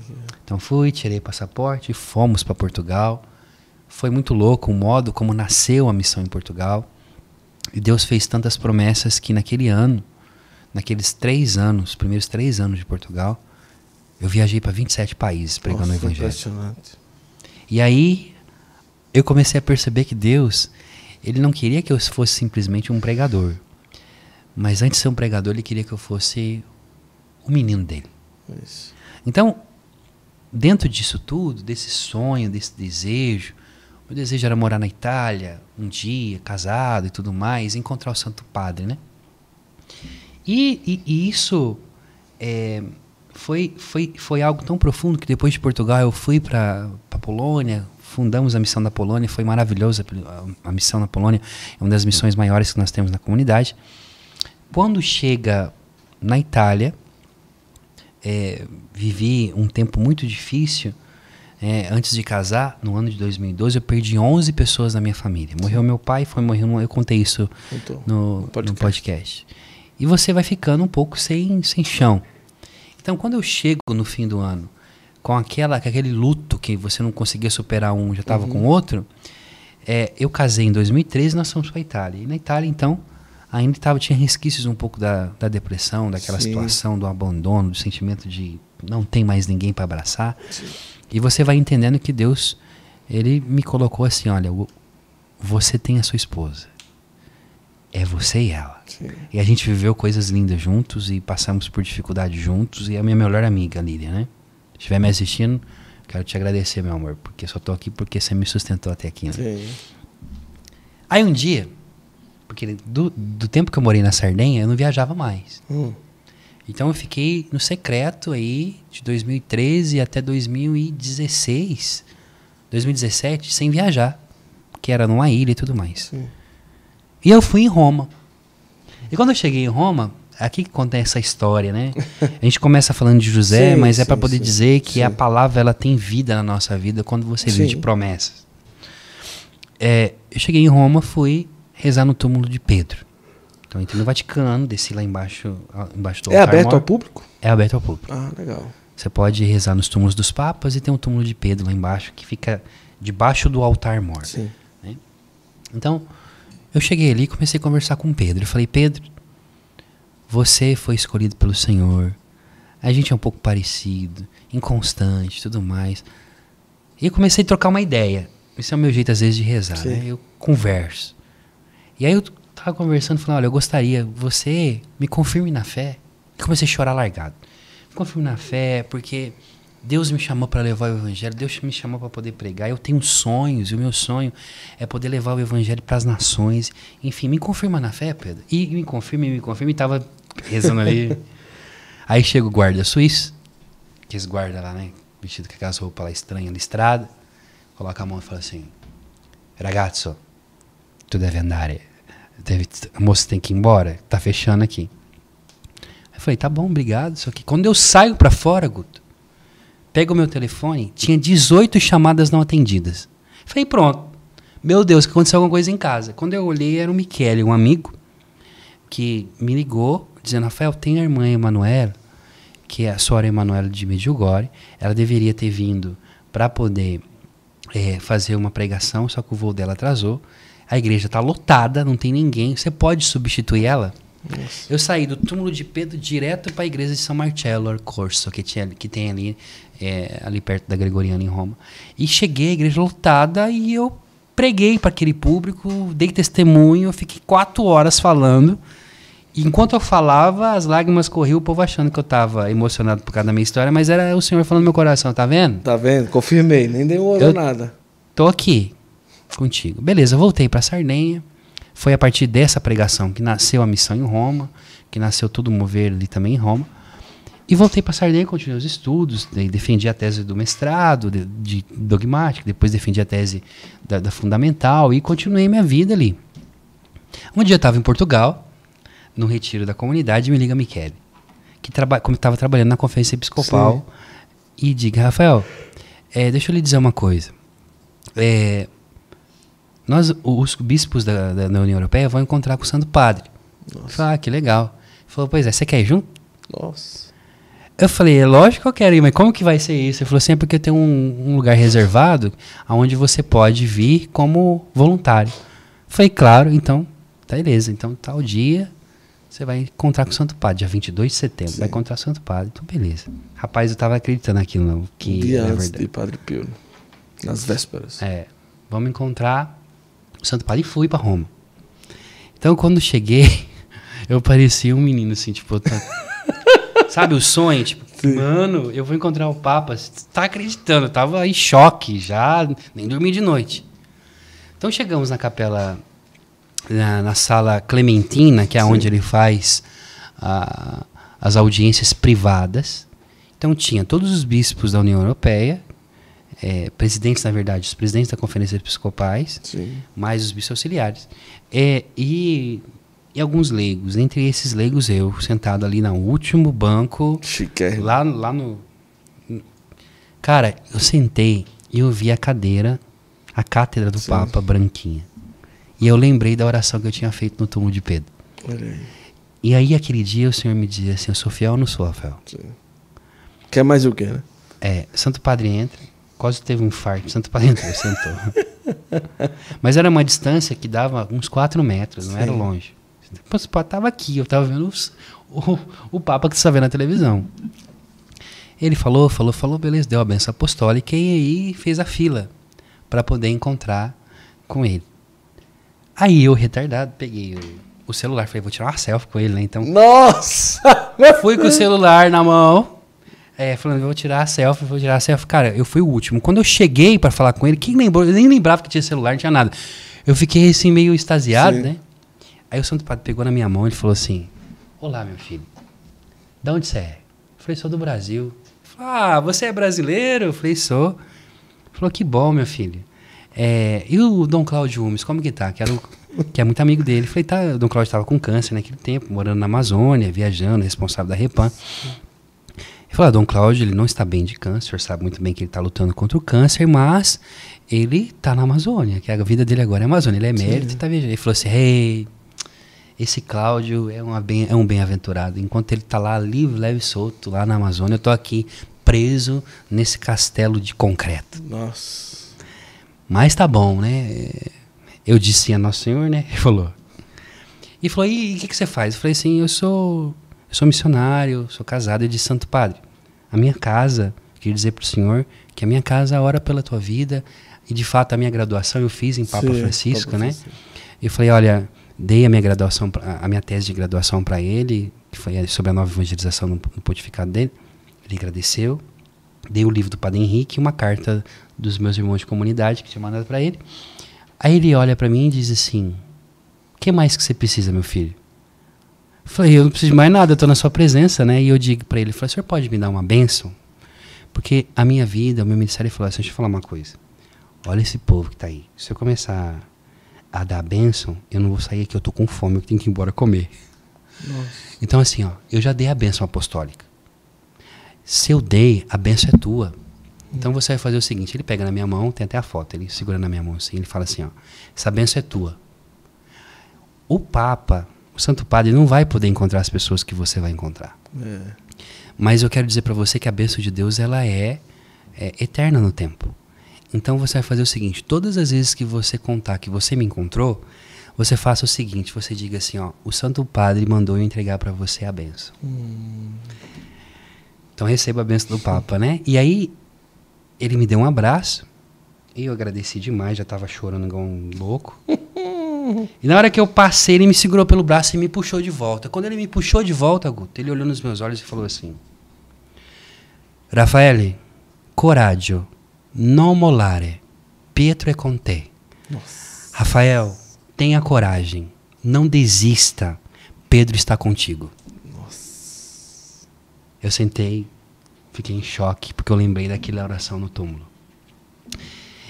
Então fui, tirei passaporte, fomos para Portugal. Foi muito louco o modo como nasceu a missão em Portugal. E Deus fez tantas promessas que naquele ano, naqueles 3 anos, primeiros 3 anos de Portugal, eu viajei para 27 países pregando o evangelho. Impressionante. E aí eu comecei a perceber que Deus, ele não queria que eu fosse simplesmente um pregador. Mas antes de ser um pregador, ele queria que eu fosse o menino dele. Isso. Então, dentro disso tudo, desse sonho, desse desejo, o desejo era morar na Itália, um dia, casado e tudo mais, encontrar o Santo Padre, né? E isso foi algo tão profundo que depois de Portugal eu fui para a Polônia, fundamos a missão da Polônia, foi maravilhosa a missão na Polônia, é uma das missões maiores que nós temos na comunidade. Quando chega na Itália, vivi um tempo muito difícil. Antes de casar, no ano de 2012, eu perdi 11 pessoas da minha família. Morreu meu pai, eu contei isso no podcast. E você vai ficando um pouco sem chão. Então, quando eu chego no fim do ano, com aquele luto que você não conseguia superar um, já estava com outro, eu casei em 2013 e nós fomos para a Itália. E na Itália, então, ainda tinha resquícios um pouco da depressão, daquela situação do abandono, do sentimento de não tem mais ninguém para abraçar. Sim. E você vai entendendo que Deus, ele me colocou assim, olha, você tem a sua esposa. É você e ela. Sim. E a gente viveu coisas lindas juntos e passamos por dificuldades juntos. E a minha melhor amiga, Lídia, né? Se estiver me assistindo, quero te agradecer, meu amor, porque só tô aqui porque você me sustentou até aqui, né? Sim. Aí um dia, porque do tempo que eu morei na Sardenha, eu não viajava mais. Então eu fiquei no secreto aí de 2013 até 2016, 2017, sem viajar, que era numa ilha e tudo mais. Sim. E eu fui em Roma. E quando eu cheguei em Roma, aqui que conta essa história, né? A gente começa falando de José, sim, mas é para poder dizer que a palavra ela tem vida na nossa vida quando você vive de promessas. Eu cheguei em Roma, fui rezar no túmulo de Pedro. Então entrei no Vaticano, desci lá embaixo do altar. É aberto ao público? É aberto ao público. Ah, legal. Você pode rezar nos túmulos dos papas e tem um túmulo de Pedro lá embaixo, que fica debaixo do altar mor. Sim. Né? Então, eu cheguei ali e comecei a conversar com Pedro. Eu falei, Pedro, você foi escolhido pelo Senhor. A gente é um pouco parecido, inconstante, tudo mais. E eu comecei a trocar uma ideia. Esse é o meu jeito, às vezes, de rezar. Né? Eu converso. E aí eu estava conversando, falando, olha, eu gostaria, você me confirme na fé. Eu comecei a chorar largado. Me confirme na fé, porque Deus me chamou para levar o evangelho, Deus me chamou para poder pregar. Eu tenho sonhos, e o meu sonho é poder levar o evangelho para as nações. Enfim, me confirma na fé, Pedro. E me confirma, e estava rezando ali. Aí chega o guarda suíço, que esse guarda lá, né, vestido com aquelas roupas lá estranhas, listrada, coloca a mão e fala assim, ragazzo, tu deve andare. A moça tem que ir embora, tá fechando aqui. Eu falei, tá bom, obrigado. Só que quando eu saio pra fora, Guto, pego o meu telefone, tinha 18 chamadas não atendidas. Eu falei, pronto. Meu Deus, que aconteceu alguma coisa em casa. Quando eu olhei, era o Michele, um amigo, que me ligou, dizendo, Rafael, tem a irmã Emanuela, que é a senhora Emanuela de Medjugorje, ela deveria ter vindo para poder fazer uma pregação, só que o voo dela atrasou. A igreja está lotada, não tem ninguém. Você pode substituir ela? Nossa. Eu saí do túmulo de Pedro direto para a igreja de São Marcello al Corso, que tem ali perto da Gregoriana, em Roma. E cheguei à igreja lotada e eu preguei para aquele público, dei testemunho, eu fiquei 4 horas falando. E enquanto eu falava, as lágrimas corriam, o povo achando que eu estava emocionado por causa da minha história, mas era o Senhor falando no meu coração, tá vendo? Tá vendo? Confirmei, nem demorou nada. Tô aqui. contigo. Beleza, voltei para Sardenha. Foi a partir dessa pregação que nasceu a missão em Roma, que nasceu tudo mover ali também em Roma. E voltei para Sardenha, continuei os estudos, defendi a tese do mestrado, de dogmática, depois defendi a tese da fundamental e continuei minha vida ali. Um dia eu estava em Portugal, no retiro da comunidade, e me liga a Michele, que estava trabalhando na conferência episcopal, e diga, Rafael, deixa eu lhe dizer uma coisa. Os bispos da União Europeia vão encontrar com o Santo Padre. Eu falei, que legal. Ele falou, pois é, você quer ir junto? Nossa. Eu falei, lógico que eu quero ir, mas como que vai ser isso? Ele falou assim, porque tem um lugar reservado onde você pode vir como voluntário. Eu falei, claro, então, tá beleza. Então, tal dia, você vai encontrar com o Santo Padre, dia 22 de setembro, vai encontrar com o Santo Padre. Então, beleza. Rapaz, eu tava acreditando naquilo, não. Que dia é antes verdade. de Padre Pio, nas vésperas. Vamos encontrar o Santo Padre e fui pra Roma. Então, quando cheguei, eu parecia um menino, assim, tipo... Sabe o sonho? Tipo, mano, eu vou encontrar o Papa. Você tá acreditando? Eu tava em choque já, nem dormi de noite. Então chegamos na capela, na sala Clementina, que é onde ele faz as audiências privadas. Então tinha todos os bispos da União Europeia, presidentes, na verdade, os presidentes da Conferência Episcopais, mais os bispos auxiliares. E alguns leigos. Entre esses leigos, eu, sentado ali no último banco. Chiquérrimo. Lá no... Cara, eu sentei e eu vi a cadeira, a cátedra do Papa branquinha. E eu lembrei da oração que eu tinha feito no túmulo de Pedro. Olha aí. E aí, aquele dia, o Senhor me dizia assim, eu sou fiel ou não sou, Rafael? Sim. Quer mais o quê, né? Santo Padre entra, quase teve um infarto. Santo Padre entrou, sentou. Mas era uma distância que dava uns 4 metros, não era longe. Eu estava aqui, eu estava vendo o Papa que você está vendo na televisão. Ele falou, beleza, deu a benção apostólica e aí fez a fila para poder encontrar com ele. Aí eu, retardado, peguei o celular, falei, vou tirar uma selfie com ele, né? Então, nossa! Fui com o celular na mão, falando, vou tirar a selfie. Cara, eu fui o último. Quando eu cheguei para falar com ele, quem lembrou? Eu nem lembrava que tinha celular, não tinha nada. Eu fiquei assim meio extasiado, né? Aí o Santo Padre pegou na minha mão e falou assim, olá, meu filho, de onde você é? Eu falei, sou do Brasil. Ele falou, você é brasileiro? Eu falei, sou. Ele falou, que bom, meu filho. E o Dom Cláudio Umes, como que tá? Que é muito amigo dele. Eu falei, tá, o Dom Cláudio estava com câncer naquele tempo, morando na Amazônia, viajando, responsável da Repan. Ele falou, Dom Cláudio, ele não está bem de câncer, o senhor sabe muito bem que ele está lutando contra o câncer, mas ele está na Amazônia, que a vida dele agora é Amazônia, ele é mérito e está viajando. Ele falou assim, esse Cláudio é um bem-aventurado. Enquanto ele está lá livre, leve e solto, lá na Amazônia, eu estou aqui preso nesse castelo de concreto. Nossa. Mas tá bom, né? Eu disse a Nosso Senhor, né? Ele falou. E falou, e o que você faz? Eu falei assim, eu sou missionário, sou casado. Ele disse, Santo Padre, a minha casa, queria dizer para o Senhor que a minha casa ora pela tua vida. E de fato a minha graduação eu fiz em Papa Francisco, Papa Francisco. Eu falei, olha... Dei a minha tese de graduação para ele, que foi sobre a nova evangelização no pontificado dele. Ele agradeceu. Dei o livro do Padre Henrique e uma carta dos meus irmãos de comunidade que tinha mandado para ele. Aí ele olha para mim e diz assim, o que mais que você precisa, meu filho? Eu falei, eu não preciso de mais nada, eu estou na sua presença, né? E eu digo para ele, o senhor pode me dar uma bênção? Porque a minha vida, o meu ministério, falou assim, deixa eu falar uma coisa. Olha esse povo que está aí. Se eu começar a dar a bênção, eu não vou sair aqui, eu tô com fome, eu tenho que ir embora comer. Nossa. Então assim, eu já dei a bênção apostólica. Se eu dei, a bênção é tua. Então você vai fazer o seguinte, ele pega na minha mão, tem até a foto, ele segura na minha mão assim, ele fala assim, essa bênção é tua. O Papa, o Santo Padre, não vai poder encontrar as pessoas que você vai encontrar. Mas eu quero dizer para você que a bênção de Deus, ela é eterna no tempo. Então você vai fazer o seguinte, todas as vezes que você contar que você me encontrou, você faça o seguinte, você diga assim, o Santo Padre mandou eu entregar para você a bênção. Então receba a bênção do Papa, né? E aí ele me deu um abraço, e eu agradeci demais, já estava chorando igual um louco. E na hora que eu passei, ele me segurou pelo braço e me puxou de volta. Quando ele me puxou de volta, Guto, ele olhou nos meus olhos e falou assim, Raffaele, coraggio. Non mollare, Pietro è con te. Nossa. Rafael, tenha coragem. Não desista. Pedro está contigo. Nossa. Eu sentei, fiquei em choque, porque eu lembrei daquela oração no túmulo.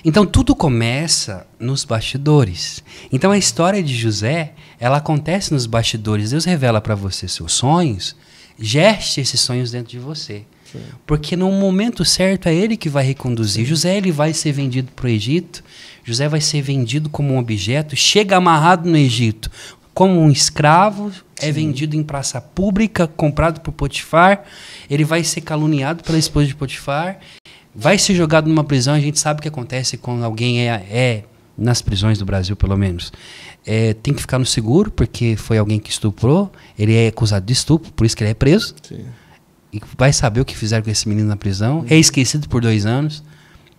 Então tudo começa nos bastidores. Então a história de José, ela acontece nos bastidores. Deus revela para você seus sonhos, geste esses sonhos dentro de você. Sim. Porque no momento certo é ele que vai reconduzir. Sim. José, ele vai ser vendido para o Egito. José vai ser vendido como um objeto, chega amarrado no Egito como um escravo, é vendido em praça pública, comprado por Potifar. Ele vai ser caluniado pela esposa de Potifar. Vai ser jogado numa prisão. A gente sabe o que acontece quando alguém nas prisões do Brasil, pelo menos. Tem que ficar no seguro, porque foi alguém que estuprou. Ele é acusado de estupro, por isso que ele é preso. Sim. E vai saber o que fizeram com esse menino na prisão. É esquecido por 2 anos.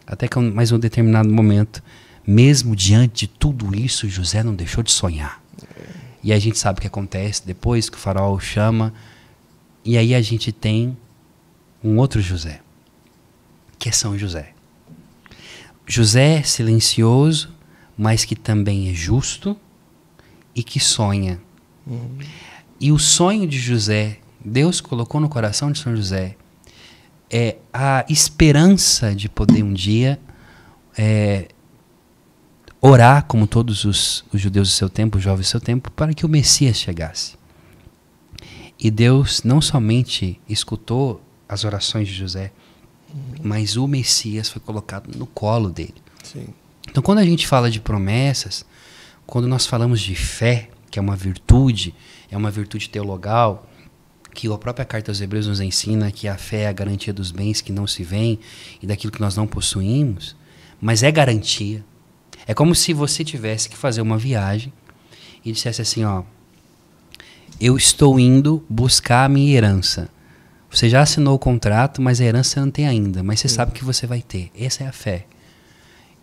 Até que mais um determinado momento, mesmo diante de tudo isso, José não deixou de sonhar. E a gente sabe o que acontece depois que o faraó o chama. E aí a gente tem um outro José, que é São José. José silencioso, mas que também é justo e que sonha. E o sonho de José, Deus colocou no coração de São José, é a esperança de poder um dia orar, como todos os judeus do seu tempo, os jovens do seu tempo, para que o Messias chegasse. E Deus não somente escutou as orações de José, mas o Messias foi colocado no colo dele. Sim. Então, quando a gente fala de promessas, quando nós falamos de fé, que é uma virtude teologal, que a própria carta aos Hebreus nos ensina que a fé é a garantia dos bens que não se veem e daquilo que nós não possuímos, mas é garantia. É como se você tivesse que fazer uma viagem e dissesse assim, ó, eu estou indo buscar a minha herança. Você já assinou o contrato, mas a herança você não tem ainda, mas você sabe que você vai ter. Essa é a fé.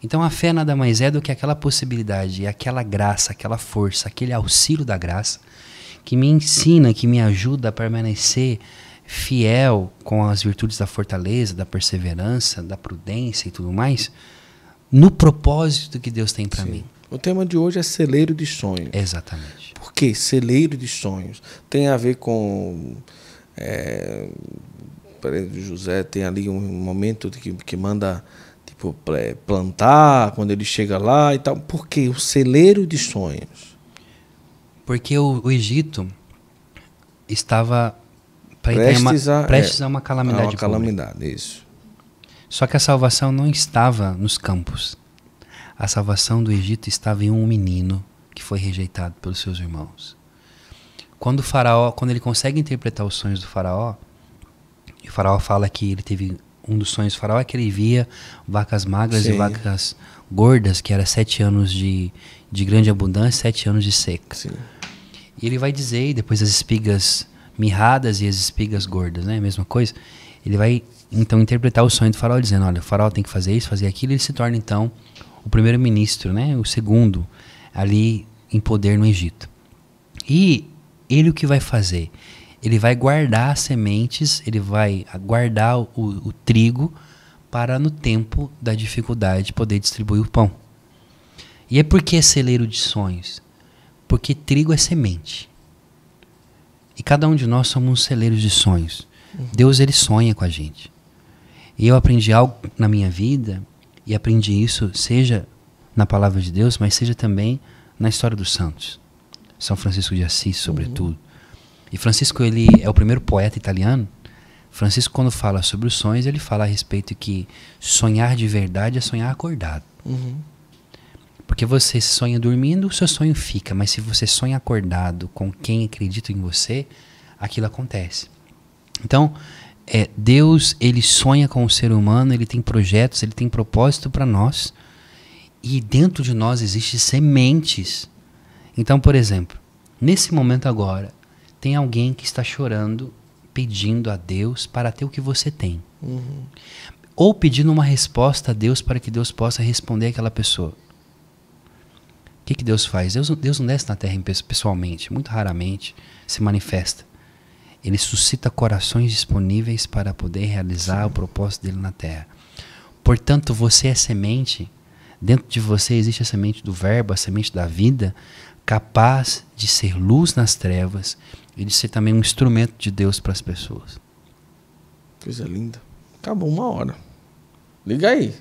Então a fé nada mais é do que aquela possibilidade, aquela graça, aquela força, aquele auxílio da graça que me ensina, que me ajuda a permanecer fiel com as virtudes da fortaleza, da perseverança, da prudência e tudo mais, no propósito que Deus tem para mim. O tema de hoje é celeiro de sonhos. Exatamente. Por que celeiro de sonhos? Tem a ver com... José tem ali um momento que manda tipo, plantar, quando ele chega lá e tal. Por que o celeiro de sonhos? Porque o Egito estava prestes a uma calamidade. Uma calamidade, isso. Só que a salvação não estava nos campos. A salvação do Egito estava em um menino que foi rejeitado pelos seus irmãos. Quando ele consegue interpretar os sonhos do faraó, e o faraó fala que ele teve um dos sonhos do faraó é que ele via vacas magras Sim. e vacas gordas, que era 7 anos de grande abundância, 7 anos de seca. Sim. E ele vai dizer, e depois as espigas mirradas e as espigas gordas, né? Mesma coisa. Ele vai então interpretar o sonho do faraó dizendo, olha, o faraó tem que fazer isso, fazer aquilo, e ele se torna então o primeiro-ministro, né? O segundo ali em poder no Egito. E ele o que vai fazer? Ele vai guardar as sementes, ele vai guardar o trigo para no tempo da dificuldade poder distribuir o pão. E é por que celeiro de sonhos? Porque trigo é semente. E cada um de nós somos celeiros de sonhos. Deus, ele sonha com a gente. E eu aprendi algo na minha vida, e aprendi isso, seja na palavra de Deus, mas seja também na história dos santos. São Francisco de Assis, sobretudo. E Francisco, ele é o primeiro poeta italiano. Francisco, quando fala sobre os sonhos, ele fala a respeito que sonhar de verdade é sonhar acordado. Porque você sonha dormindo, o seu sonho fica. Mas se você sonha acordado com quem acredita em você, aquilo acontece. Então, Deus, ele sonha com o ser humano, ele tem projetos, ele tem propósito para nós. E dentro de nós existem sementes. Então, por exemplo, nesse momento agora, tem alguém que está chorando, pedindo a Deus para ter o que você tem. Ou pedindo uma resposta a Deus para que Deus possa responder àquela pessoa. O que Deus faz? Deus não desce na terra pessoalmente, muito raramente se manifesta. Ele suscita corações disponíveis para poder realizar o propósito dele na terra. Portanto, você é semente Dentro de você existe a semente do verbo, a semente da vida, capaz de ser luz nas trevas e de ser também um instrumento de Deus para as pessoas. Coisa linda. Acabou 1 hora. Liga aí.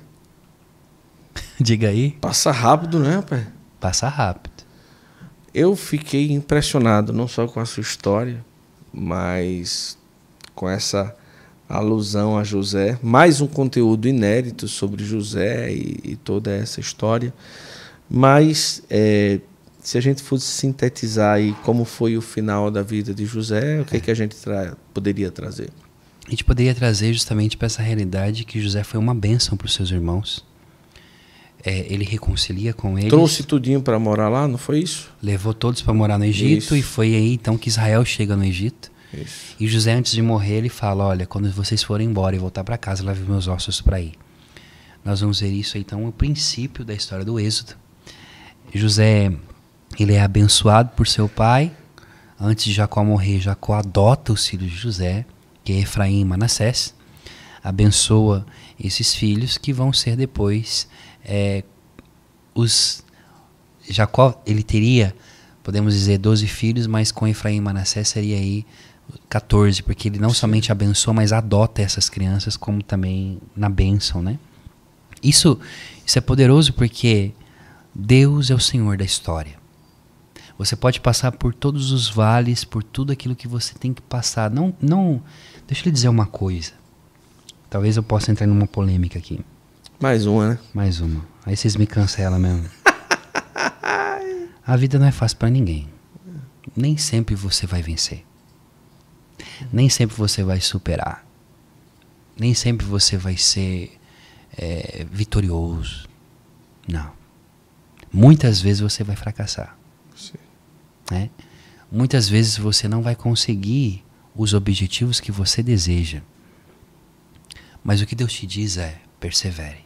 Diga aí. Passa rápido, né, rapaz? Passa rápido. Eu fiquei impressionado, não só com a sua história, mas com essa alusão a José. Mais um conteúdo inédito sobre José e toda essa história. Mas, se a gente fosse sintetizar aí como foi o final da vida de José, o que, que a gente poderia trazer? A gente poderia trazer justamente para essa realidade que José foi uma bênção para os seus irmãos. Ele reconcilia com eles. Trouxe tudinho para morar lá, não foi isso? Levou todos para morar no Egito. Isso. E foi aí então que Israel chega no Egito. Isso. E José, antes de morrer, ele fala: olha, quando vocês forem embora e voltar para casa, leve meus ossos para aí. Nós vamos ver isso aí, então, o princípio da história do Êxodo. José, ele é abençoado por seu pai. Antes de Jacó morrer, Jacó adota os filhos de José, que é Efraim e Manassés. Abençoa esses filhos que vão ser depois Jacó, ele teria, podemos dizer, 12 filhos, mas com Efraim e Manassés seria aí 14, porque ele não somente abençoa, mas adota essas crianças como também na bênção, né? Isso é poderoso porque Deus é o Senhor da história. Você pode passar por todos os vales, por tudo aquilo que você tem que passar. Não, deixa eu lhe dizer uma coisa. Talvez eu possa entrar numa polêmica aqui. Mais uma, né? Mais uma. Aí vocês me cancelam mesmo. A vida não é fácil para ninguém. Nem sempre você vai vencer. Nem sempre você vai superar. Nem sempre você vai ser vitorioso. Não. Muitas vezes você vai fracassar. Sim. Né? Muitas vezes você não vai conseguir os objetivos que você deseja. Mas o que Deus te diz é: persevere.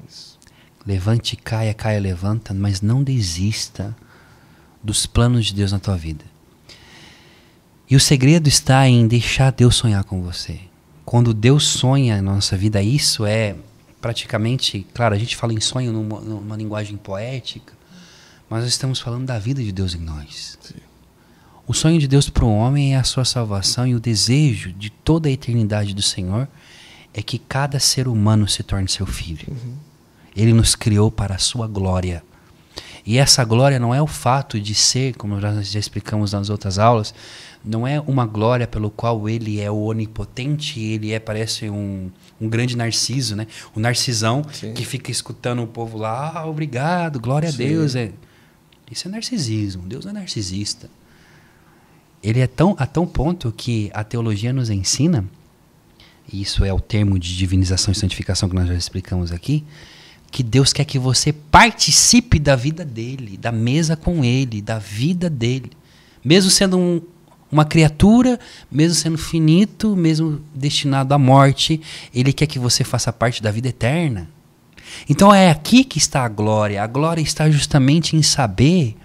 Isso. Levante, caia, levanta, mas não desista dos planos de Deus na tua vida. E o segredo está em deixar Deus sonhar com você. Quando Deus sonha na nossa vida, isso é praticamente, claro, a gente fala em sonho numa linguagem poética, mas nós estamos falando da vida de Deus em nós. Sim. O sonho de Deus para o homem é a sua salvação, e o desejo de toda a eternidade do Senhor é que cada ser humano se torne seu filho. Uhum. Ele nos criou para a sua glória. E essa glória não é o fato de ser, como nós já explicamos nas outras aulas, não é uma glória pelo qual ele é o onipotente, ele parece um grande narciso, né? O narcisão. Sim. Que fica escutando o povo lá: obrigado, glória Sim. a Deus. Isso é narcisismo. Deus não é narcisista. Ele é a tão ponto que a teologia nos ensina, e isso é o termo de divinização e santificação que nós já explicamos aqui, que Deus quer que você participe da vida dele, da mesa com ele, da vida dele. Mesmo sendo uma criatura, mesmo sendo finito, mesmo destinado à morte, ele quer que você faça parte da vida eterna. Então é aqui que está a glória. A glória está justamente em saber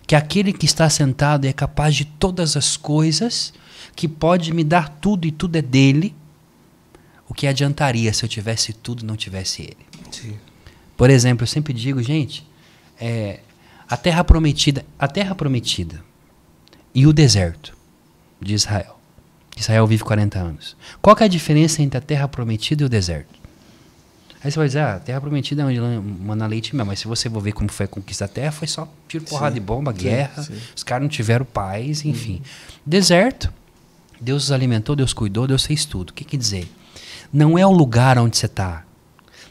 que aquele que está sentado é capaz de todas as coisas, que pode me dar tudo e tudo é dele. O que adiantaria se eu tivesse tudo e não tivesse ele? Sim. Por exemplo, eu sempre digo, gente, a terra prometida e o deserto de Israel. Israel vive 40 anos. Qual que é a diferença entre a terra prometida e o deserto? Aí você vai dizer: a terra prometida é onde mana leite e mel, mas se você for ver como foi a conquista da terra, foi só tiro, porrada de bomba, guerra, os caras não tiveram paz, enfim. Deserto, Deus os alimentou, Deus cuidou, Deus fez tudo. O que quer dizer? Não é o lugar onde você está,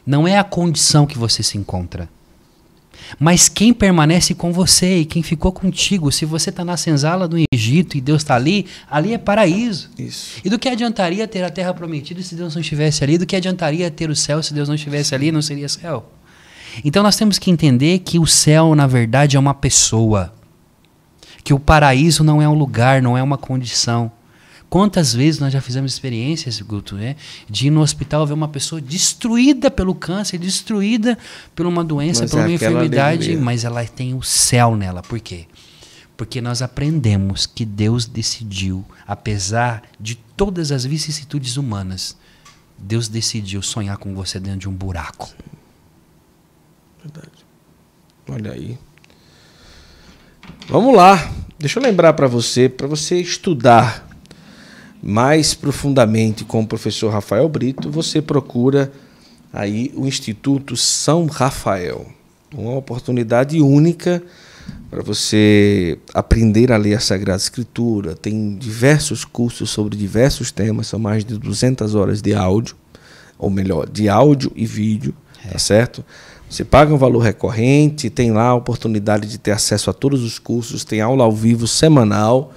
não é a condição que você se encontra, mas quem permanece com você e quem ficou contigo. Se você está na senzala do Egito e Deus está ali é paraíso. Isso. E do que adiantaria ter a terra prometida se Deus não estivesse ali? Do que adiantaria ter o céu se Deus não estivesse ali? Não seria céu. Então nós temos que entender que o céu, na verdade, é uma pessoa. Que o paraíso não é um lugar, não é uma condição. Quantas vezes nós já fizemos experiências, Guto, né, de ir no hospital ver uma pessoa destruída pelo câncer, destruída por uma doença, por uma enfermidade, mas ela tem o céu nela. Por quê? Porque nós aprendemos que Deus decidiu, apesar de todas as vicissitudes humanas, Deus decidiu sonhar com você dentro de um buraco. Verdade. Olha aí. Vamos lá. Deixa eu lembrar para você estudar mais profundamente com o professor Rafael Brito, você procura aí o Instituto São Rafael. Uma oportunidade única para você aprender a ler a Sagrada Escritura. Tem diversos cursos sobre diversos temas, são mais de 200 horas de áudio, ou melhor, de áudio e vídeo, tá certo? Você paga um valor recorrente, tem lá a oportunidade de ter acesso a todos os cursos, tem aula ao vivo semanal,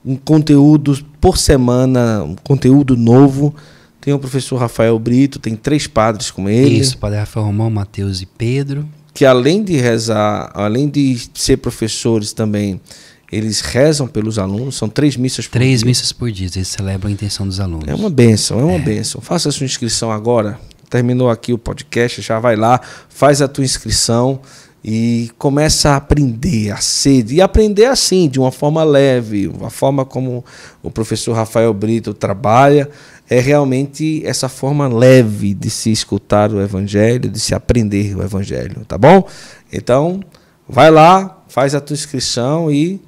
um conteúdo por semana, um conteúdo novo. Tem o professor Rafael Brito, tem 3 padres com ele. Isso, Padre Rafael Romão, Mateus e Pedro. Que além de rezar, além de ser professores também, eles rezam pelos alunos, são 3 missas por dia. 3 missas por dia, eles celebram a intenção dos alunos. É uma bênção, é uma bênção. Faça a sua inscrição agora. Terminou aqui o podcast, já vai lá, faz a tua inscrição e começa a aprender, a ser, e aprender assim, de uma forma leve, uma forma como o professor Rafael Brito trabalha, é realmente essa forma leve de se escutar o Evangelho, de se aprender o Evangelho, tá bom? Então, vai lá, faz a tua inscrição e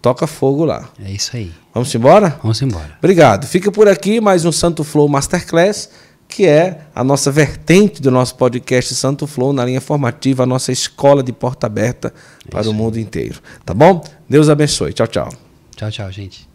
toca fogo lá. É isso aí. Vamos embora? Vamos embora. Obrigado. Fica por aqui mais um Santo Flow Masterclass, que é a nossa vertente do nosso podcast Santo Flow, na linha formativa, a nossa escola de porta aberta para o mundo inteiro. Tá bom? Deus abençoe. Tchau, tchau. Tchau, tchau, gente.